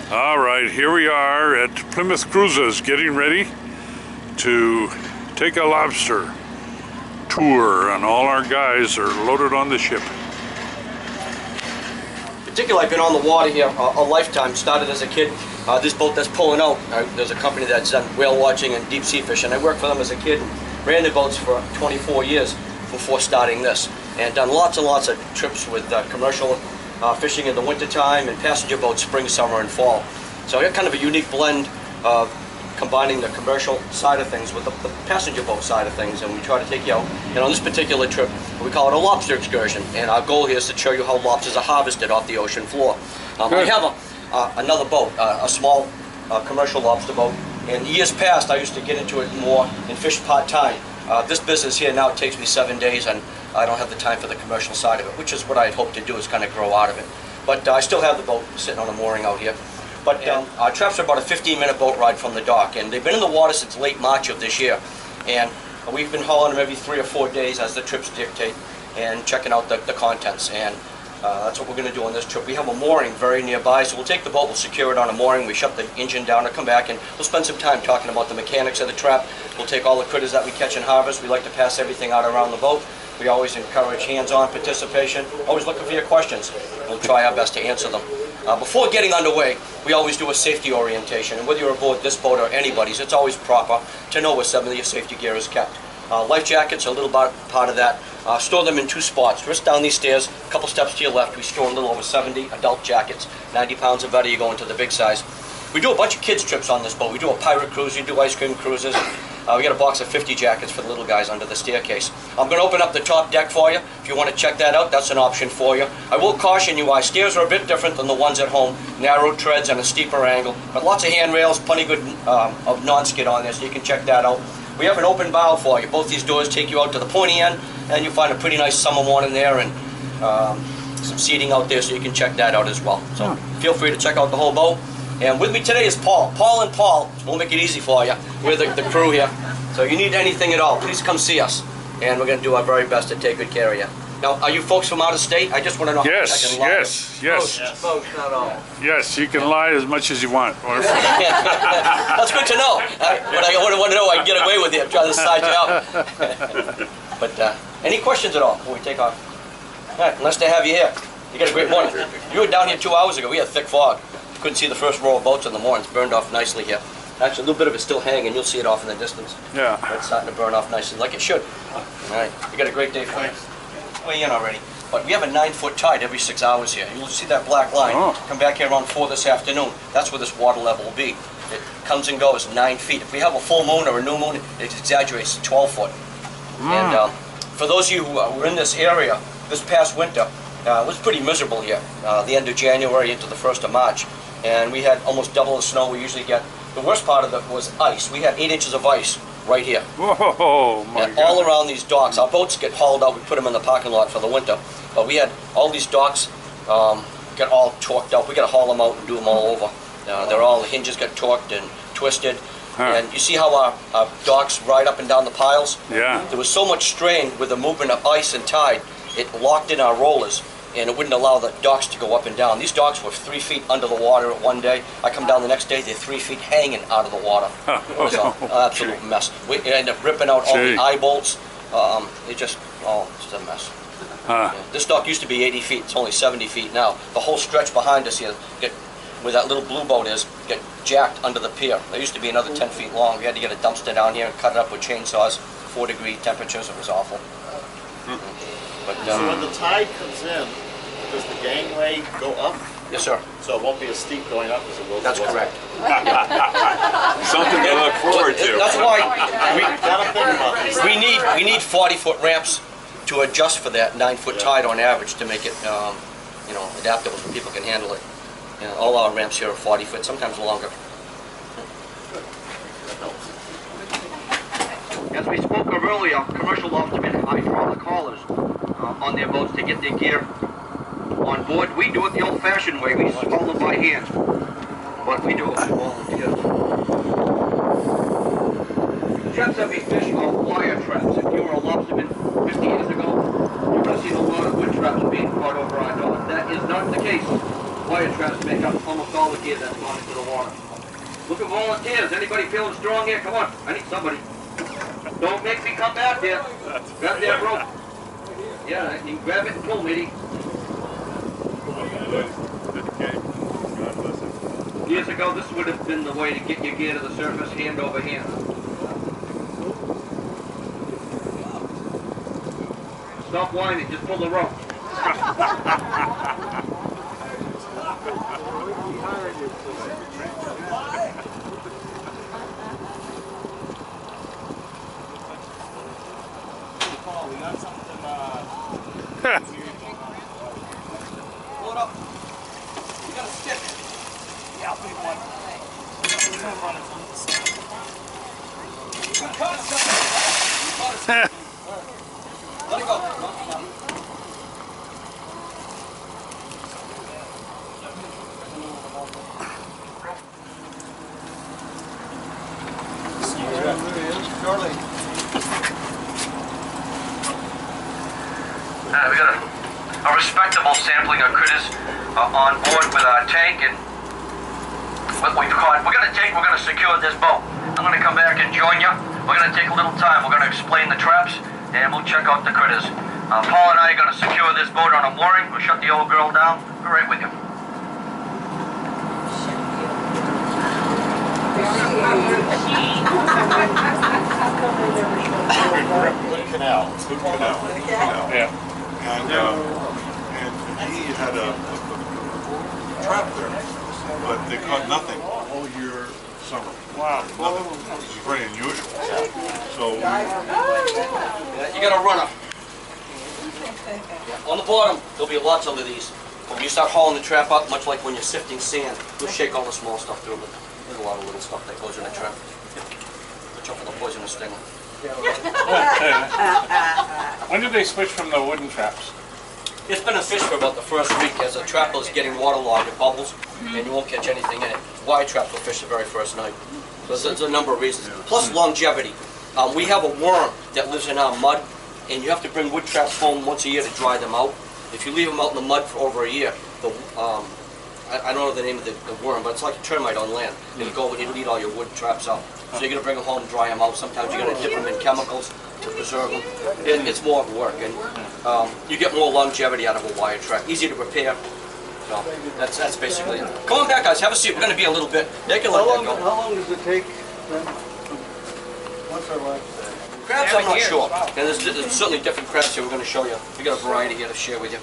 All right, here we are at Plymouth Cruises, getting ready to take a lobster tour, and all our guys are loaded on the ship. Particularly, I've been on the water here a lifetime. Started as a kid. This boat that's pulling out, there's a company that's done whale watching and deep sea fishing. I worked for them as a kid and ran the boats for 24 years before starting this, and done lots and lots of trips with commercial fishing in the wintertime and passenger boats spring, summer, and fall. So I got kind of a unique blend of combining the commercial side of things with the passenger boat side of things, and we try to take you out. And on this particular trip, we call it a lobster excursion, and our goal here is to show you how lobsters are harvested off the ocean floor. I have another boat, a small commercial lobster boat, and years past I used to get into it more and fish part-time. This business here now takes me 7 days, and I don't have the time for the commercial side of it, which is what I'd hoped to do, is kind of grow out of it. But I still have the boat sitting on a mooring out here. But our trips are about a 15-minute boat ride from the dock, and they've been in the water since late March of this year. And we've been hauling them every 3 or 4 days as the trips dictate, and checking out the contents. And that's what we're going to do on this trip. We have a mooring very nearby, so we'll take the boat, we'll secure it on a mooring, we shut the engine down and come back, and we'll spend some time talking about the mechanics of the trap. We'll take all the critters that we catch and harvest. We like to pass everything out around the boat. We always encourage hands-on participation, always looking for your questions. We'll try our best to answer them. Before getting underway, we always do a safety orientation, and whether you're aboard this boat or anybody's, it's always proper to know where some of your safety gear is kept. Life jackets are a little part of that. Store them in 2 spots. First down these stairs, a couple steps to your left, we store a little over 70 adult jackets. 90 pounds or better, you go into the big size. We do a bunch of kids trips on this boat. We do a pirate cruise, we do ice cream cruises. We got a box of 50 jackets for the little guys under the staircase. I'm going to open up the top deck for you. If you want to check that out, that's an option for you. I will caution you, our stairs are a bit different than the ones at home. Narrow treads and a steeper angle, but lots of handrails, plenty good of non-skid on there, so you can check that out. We have an open bow for you. Both these doors take you out to the pointy end, and you'll find a pretty nice summer morning there, and some seating out there, so you can check that out as well. So feel free to check out the whole boat. And with me today is Paul. Paul and Paul, we'll make it easy for you. We're the crew here. So if you need anything at all, please come see us. And we're going to do our very best to take good care of you. Now, are you folks from out of state? I just want to know how much I can lie. Yes. Folks, not all. Yes, you can lie as much as you want. That's good to know. But I want to know I can get away with it. I'm trying to side you out. But any questions at all before we take off? All right, nice to have you here. You got a great morning. You were down here 2 hours ago. We had thick fog. Couldn't see the first row of boats in the morning. It's burned off nicely here. Actually, a little bit of it's still hanging. You'll see it off in the distance. Yeah. But it's starting to burn off nicely, like it should. All right. You got a great day for you. Weigh in already. But we have a 9-foot tide every 6 hours here. You'll see that black line. Come back here around 4 this afternoon. That's where this water level will be. It comes and goes 9 feet. If we have a full moon or a new moon, it exaggerates to 12 foot. And for those of you who were in this area this past winter, it was pretty miserable here. The end of January into the 1st of March. And we had almost double the snow we usually get. The worst part of it was ice. We had 8 inches of ice right here. Whoa, my God. All around these docks. Our boats get hauled out. We put them in the parking lot for the winter. But we had all these docks get all torqued out. We got to haul them out and do them all over. The hinges got torqued and twisted. And you see how our docks ride up and down the piles? Yeah. There was so much strain with the movement of ice and tide, it locked in our rollers, and it wouldn't allow the docks to go up and down. These docks were 3 feet under the water one day. I come down the next day, they're 3 feet hanging out of the water. It was an absolute mess. We ended up ripping out all the eye bolts. It's just a mess. Yeah. This dock used to be 80 feet. It's only 70 feet now. The whole stretch behind us here, where that little blue boat is, get jacked under the pier. There used to be another 10 feet long. We had to get a dumpster down here and cut it up with chainsaws. 4-degree temperatures. It was awful. But, so when the tide comes in, does the gangway go up? Yes, sir. So it won't be as steep going up as it will. That's correct. Something to look forward to. That's why we need 40-foot ramps to adjust for that 9-foot tide on average to make it adaptable so people can handle it. All our ramps here are 40 foot, sometimes longer. As we spoke of earlier, commercial lobstermen have hydraulic haulers on their boats to get their gear on board. We do it the old-fashioned way. We haul them by hand, but we do it with volunteers. Traps that we fish are wire traps. If you were a lobsterman 50 years ago, you would have seen a lot of wood traps being caught over our docks. That is not the case. Wire traps make up almost most all the gear that's gone into the water. Look at volunteers. Anybody feeling strong here? Come on. I need somebody. Don't make me come back there. Grab that rope. Yeah, you can grab it and pull, matey. Years ago, this would have been the way to get your gear to the surface, hand over hand. Stop whining, just pull the rope. We got something, Pull it up. You got a stick. yeah, I'll pick one. You caught something. You caught a stick. Let it go. Charlie. We got a respectable sampling of critters on board with our tank, and what we've caught. We're gonna secure this boat. I'm gonna come back and join you. We're gonna take a little time. We're gonna explain the traps, and we'll check out the critters. Paul and I are gonna secure this boat on a mooring. We'll shut the old girl down. Be right with you. Good canal. Good canal. Yeah. And he had a trap there, but they caught nothing all year summer. Wow. Nothing. This is very unusual. So You got a runner. On the bottom, there'll be lots of these. When you start hauling the trap up, much like when you're sifting sand, you'll shake all the small stuff through, but there's a lot of little stuff that goes in the trap. Watch out for the poisonous stinger. When did they switch from the wooden traps? It's been a fish for about the first week as the trap is getting waterlogged, it bubbles, and you won't catch anything in it. Wide trap will fish the very first night. So there's a number of reasons. Plus longevity. We have a worm that lives in our mud, and you have to bring wood traps home once a year to dry them out. If you leave them out in the mud for over a year, I don't know the name of the worm, but it's like a termite on land. It'll go and it'll eat all your wood traps up. So you're going to bring them home and dry them out. Sometimes you're going to dip them in chemicals to preserve them. It's more work, and you get more longevity out of a wire trap. Easy to repair. So that's basically it. Come on back, guys. Have a seat. We're going to be a little bit. They can let that go. How long does it take? What's our last day? Crabs, I'm not sure. And there's certainly different crabs here we're going to show you. We got a variety here to share with you.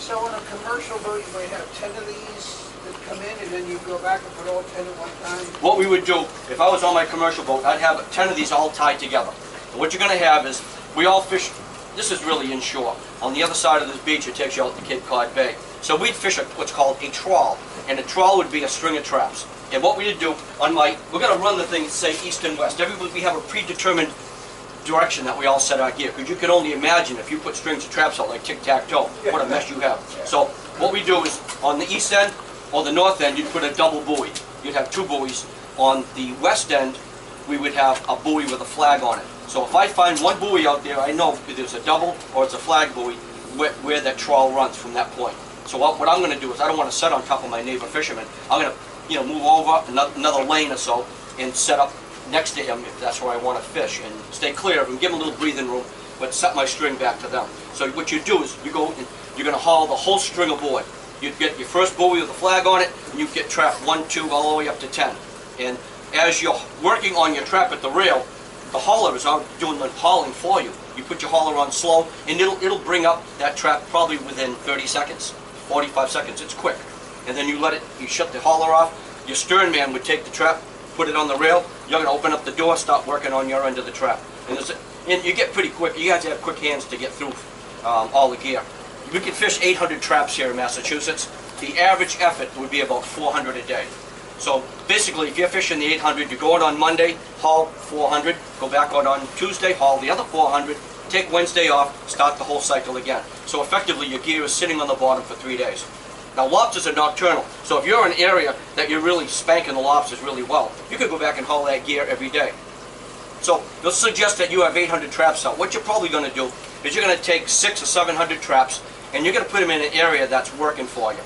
So on a commercial boat, you might have 10 of these that come in, and then you go back and put all 10 at one time? What we would do, if I was on my commercial boat, I'd have 10 of these all tied together. And what you're going to have is, we all fish, this is really inshore. On the other side of this beach, it takes you out to Cape Cod Bay. So we'd fish what's called a trawl, and a trawl would be a string of traps. And what we would do, we're going to run the thing, say, east and west. We have a predetermined direction that we all set our gear, because you can only imagine if you put strings of traps out like tic-tac-toe, what a mess you have. So what we do is, on the east end or the north end, you'd put a double buoy. You'd have two buoys. On the west end, we would have a buoy with a flag on it. So if I find one buoy out there, I know if it's a double or it's a flag buoy where that trawl runs from that point. So what I'm going to do is, I don't want to set on top of my neighbor fisherman. I'm going to move over another lane or so and set up next to him if that's where I want to fish, and stay clear of him, give him a little breathing room, but set my string back to them. So what you do is, you go and you're going to haul the whole string aboard. You get your first buoy with a flag on it, and you get trap 1, 2, all the way up to 10. And as you're working on your trap at the rail, the hauler is out doing the hauling for you. You put your hauler on slow, and it'll bring up that trap probably within 30 seconds, 45 seconds. It's quick. And then you shut the hauler off. Your stern man would take the trap, put it on the rail. You're going to open up the door, start working on your end of the trap. And you get pretty quick. You have to have quick hands to get through all the gear. We can fish 800 traps here in Massachusetts. The average effort would be about 400 a day. So basically, if you're fishing the 800, you go out on Monday, haul 400, go back out on Tuesday, haul the other 400, take Wednesday off, start the whole cycle again. So effectively, your gear is sitting on the bottom for 3 days. Now, lobsters are nocturnal, so if you're in an area that you're really spanking the lobsters really well, you could go back and haul that gear every day. So let's suggest that you have 800 traps out. What you're probably going to do is you're going to take 600 or 700 traps, and you're going to put them in an area that's working for you.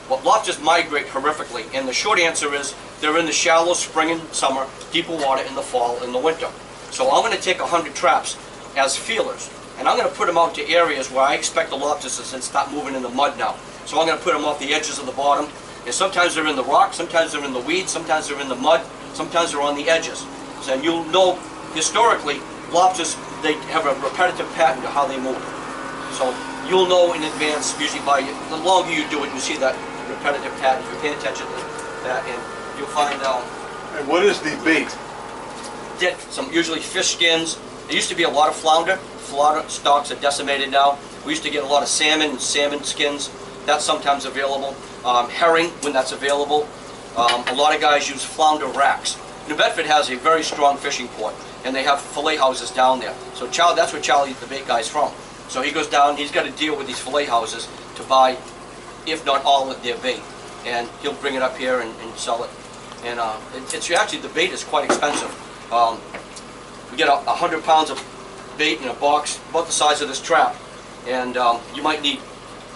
Well, lobsters migrate horrifically, and the short answer is they're in the shallow spring and summer, deeper water in the fall and the winter. So I'm going to take 100 traps as feelers, and I'm going to put them out to areas where I expect the lobsters to start moving in the mud now. So I'm going to put them off the edges of the bottom, and sometimes they're in the rock, sometimes they're in the weeds, sometimes they're in the mud, sometimes they're on the edges. So you'll know, historically, lobsters, they have a repetitive pattern to how they move. So you'll know in advance, usually by, the longer you do it, you see that repetitive pattern. You pay attention to that, and you'll find out. And what is the bait? Some usually fish skins. There used to be a lot of flounder. Flounder stocks are decimated now. We used to get a lot of salmon and salmon skins. That's sometimes available. Herring, when that's available. A lot of guys use flounder racks. New Bedford has a very strong fishing port, and they have fillet houses down there. So that's where Charlie, the bait guy's from. So he goes down, he's got to deal with these fillet houses to buy, if not all of their bait. And he'll bring it up here and sell it. And it's actually, the bait is quite expensive. We get 100 pounds of bait in a box, about the size of this trap. And you might need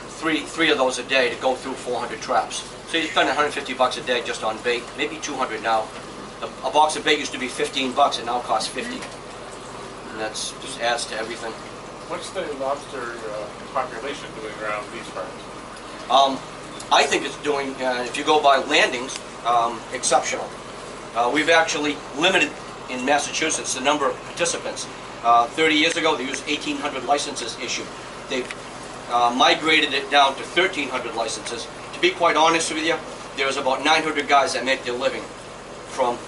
three of those a day to go through 400 traps. So you spend 150 bucks a day just on bait, maybe 200 now. A box of bait used to be 15 bucks, it now costs 50. And that's just adds to everything. What's the lobster population doing around these parts? I think it's doing, if you go by landings, exceptional. We've actually limited in Massachusetts the number of participants. 30 years ago, there was 1,800 licenses issued. They've migrated it down to 1,300 licenses. To be quite honest with you, there's about 900 guys that make their living from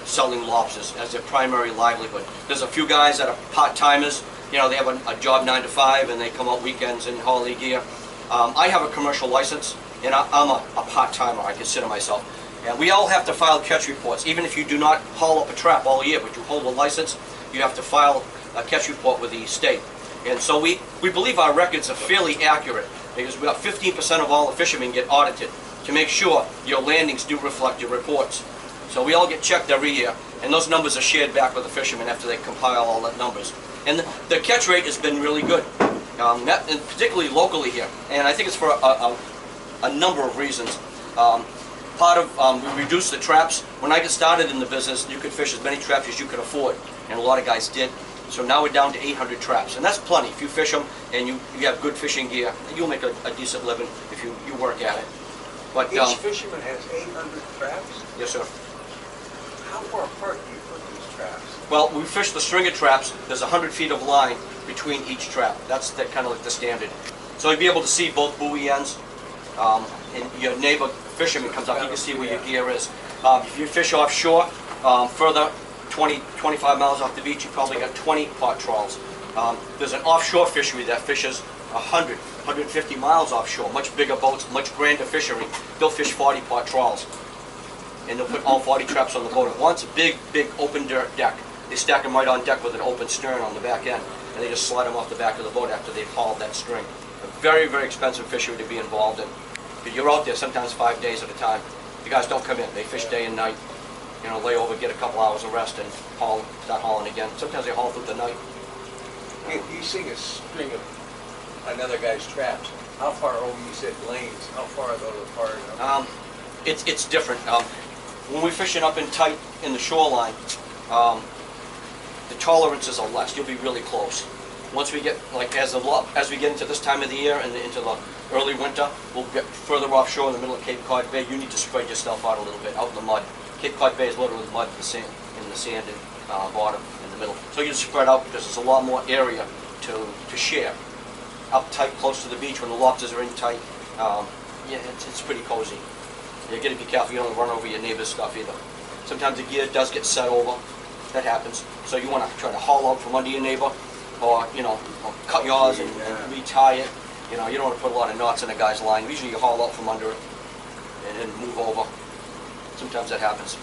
selling lobsters as their primary livelihood. There's a few guys that are part-timers. You know, they have a job 9 to 5 and they come out weekends in holiday gear. I have a commercial license, and I'm a part-timer, I consider myself. And we all have to file catch reports. Even if you do not haul up a trap all year, but you hold a license, you have to file a catch report with the state. And so we believe our records are fairly accurate, because about 15% of all the fishermen get audited to make sure your landings do reflect your reports. So we all get checked every year, and those numbers are shared back with the fishermen after they compile all the numbers. And the catch rate has been really good, and particularly locally here. And I think it's for a number of reasons. Part of, we reduced the traps. When I got started in the business, you could fish as many traps as you could afford, and a lot of guys did. So now we're down to 800 traps, and that's plenty. If you fish them and you have good fishing gear, you'll make a decent living if you work at it. But Each fisherman has 800 traps? yes, sir. How far apart do you put these traps? Well, we fish the stringer traps. There's 100 feet of line between each trap. That's kind of like the standard. So you'll be able to see both buoy ends. And your neighbor fisherman comes up, you can see where your gear is. If you fish offshore, further 20, 25 miles off the beach, you probably got 20 pot trawls. There's an offshore fishery that fishes 100, 150 miles offshore, much bigger boats, much grander fishery. They'll fish 40 pot trawls. And they'll put all 40 traps on the boat at once, a big open deck. They stack them right on deck with an open stern on the back end, and they just slide them off the back of the boat after they've hauled that string. A very, very expensive fishery to be involved in. But you're out there sometimes 5 days at a time. The guys don't come in, they fish day and night. You know, lay over, get a couple hours of rest, and start hauling again. Sometimes they haul through the night. If you see a string of another guy's traps, how far over, you said lanes, how far are those apart? It's different. When we're fishing up in tight in the shoreline, the tolerances are less. You'll be really close. Once we get, like as we get into this time of the year and into the early winter, we'll get further offshore in the middle of Cape Cod Bay. You need to spread yourself out a little bit, out in the mud. Cape Cod Bay is loaded with mud in the sand and bottom in the middle. So you just spread out because there's a lot more area to share. Up tight, close to the beach when the lobsters are in tight, yeah, it's pretty cozy. You got to be careful you don't run over your neighbor's stuff either. Sometimes the gear does get set over. That happens. So you want to try to haul out from under your neighbor, or or cut yours and retie it. You know, you don't want to put a lot of knots in a guy's line. Usually you haul out from under it and move over. Sometimes that happens.